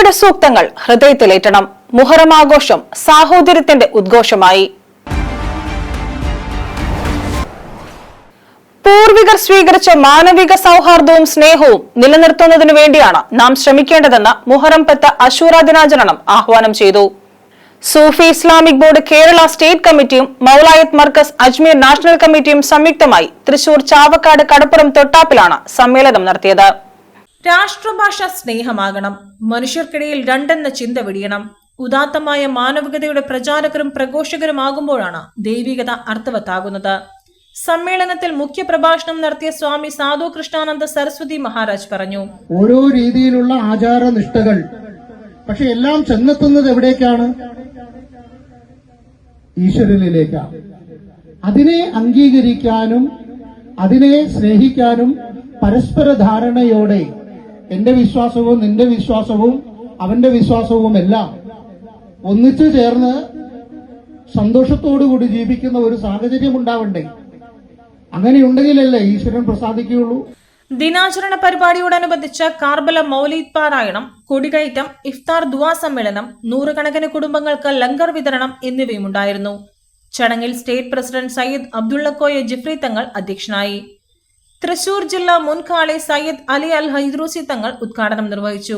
നബിയുടെ സൂക്തങ്ങൾ ഹൃദയത്തിലേറ്റണം. മുഹറം ആഘോഷം സാഹോദര്യത്തിന്റെ ഉദ്ഘോഷമായി. പൂർവികർ സ്വീകരിച്ച മാനവിക സൗഹാർദ്ദവും സ്നേഹവും നിലനിർത്തുന്നതിനു വേണ്ടിയാണ് നാം ശ്രമിക്കേണ്ടതെന്ന് മുഹറം 10 അശൂറ ദിനാചരണം ആഹ്വാനം ചെയ്തു. സൂഫി ഇസ്ലാമിക് ബോർഡ് കേരള സ്റ്റേറ്റ് കമ്മിറ്റിയും മൗലായത് മർക്കസ് അജ്മീർ നാഷണൽ കമ്മിറ്റിയും സംയുക്തമായി തൃശൂർ ചാവക്കാട് കടപ്പുറം തൊട്ടാപ്പിലാണ് സമ്മേളനം നടത്തിയത്. രാഷ്ട്രഭാഷ സ്നേഹമാകണം, മനുഷ്യർക്കിടയിൽ രണ്ടെന്ന ചിന്ത വെടിയണം. ഉദാത്തമായ മാനവികതയുടെ പ്രചാരകരും പ്രഘോഷകരുമാകുമ്പോഴാണ് ദൈവികത അർത്ഥവത്താകുന്നത്. സമ്മേളനത്തിൽ മുഖ്യ പ്രഭാഷണം നടത്തിയ സ്വാമി സാധു കൃഷ്ണാനന്ദ സരസ്വതി മഹാരാജ് പറഞ്ഞു, ഓരോ രീതിയിലുള്ള ആചാരനിഷ്ഠകൾ, പക്ഷെ എല്ലാം ചെന്നെത്തുന്നത് എവിടേക്കാണ്? ഈശ്വരനിലേക്കാണ്. അതിനെ അംഗീകരിക്കാനും അതിനെ സ്നേഹിക്കാനും പരസ്പര ധാരണയോടെ എന്റെ വിശ്വാസവും നിന്റെ വിശ്വാസവും അവന്റെ വിശ്വാസവും എല്ലാം ഒന്നിച്ചു ചേർന്ന് സന്തോഷത്തോടുകൂടി ജീവിക്കുന്ന ഒരു സാഹചര്യം ഉണ്ടാവണ്ടേ? അങ്ങനെയുണ്ടെങ്കിലല്ലേ ഈശ്വരൻ പ്രസാദിക്കുകയുള്ളൂ. ദിനാചരണ പരിപാടിയോടനുബന്ധിച്ച് കാർബല മൗലീദ് പാരായണം, കൊടികയറ്റം, ഇഫ്താർ ദുആ സമ്മേളനം, നൂറുകണക്കിന് കുടുംബങ്ങൾക്ക് ലങ്കർ വിതരണം എന്നിവയുമുണ്ടായിരുന്നു. ചടങ്ങിൽ സ്റ്റേറ്റ് പ്രസിഡന്റ് സയ്യിദ് അബ്ദുള്ളക്കോയ ജിഫ്രി തങ്ങൾ അധ്യക്ഷനായി. തൃശൂർ ജില്ലാ മുൻ ഖാളി സയ്യിദ് അലി അൽ ഹൈദ്രൂസി തങ്ങൾ ഉദ്ഘാടനം നിർവഹിച്ചു.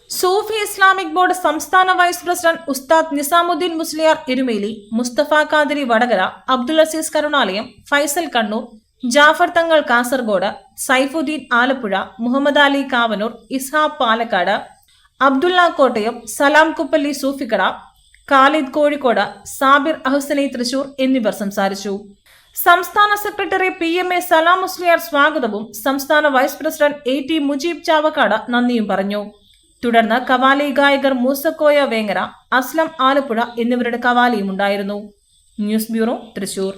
സൂഫി ഇസ്ലാമിക് ബോർഡ് സംസ്ഥാന വൈസ് പ്രസിഡന്റ് ഉസ്താദ് നിസാമുദ്ദീൻ മുസ്ലിയാർ എരുമേലി, മുസ്തഫ ഖാദിരി വടകര, അബ്ദുൽ അസീസ് കരുണാലയം, ഫൈസൽ കണ്ണൂർ, ജാഫർ തങ്ങൾ കാസർഗോഡ്, സൈഫുദ്ദീൻ ആലപ്പുഴ, മുഹമ്മദ് അലി കാവനൂർ, ഇസ്ഹാബ് പാലക്കാട്, അബ്ദുള്ള കോട്ടയം, സലാം കുപ്പല്ലി സൂഫിക്കട, ഖാലിദ് കോഴിക്കോട്, സാബിർ അഹ്സനി തൃശൂർ എന്നിവർ സംസാരിച്ചു. സംസ്ഥാന സെക്രട്ടറി PMA സലാം മുസ്ലിയാർ സ്വാഗതവും സംസ്ഥാന vice president AT Mujeeb Chavakkad നന്ദിയും പറഞ്ഞു. തുടർന്ന് കവാലി ഗായകർ മൂസക്കോയ വേങ്ങര, അസ്ലം ആലപ്പുഴ എന്നിവരുടെ കവാലിയും ഉണ്ടായിരുന്നു. News bureau, Thrissur.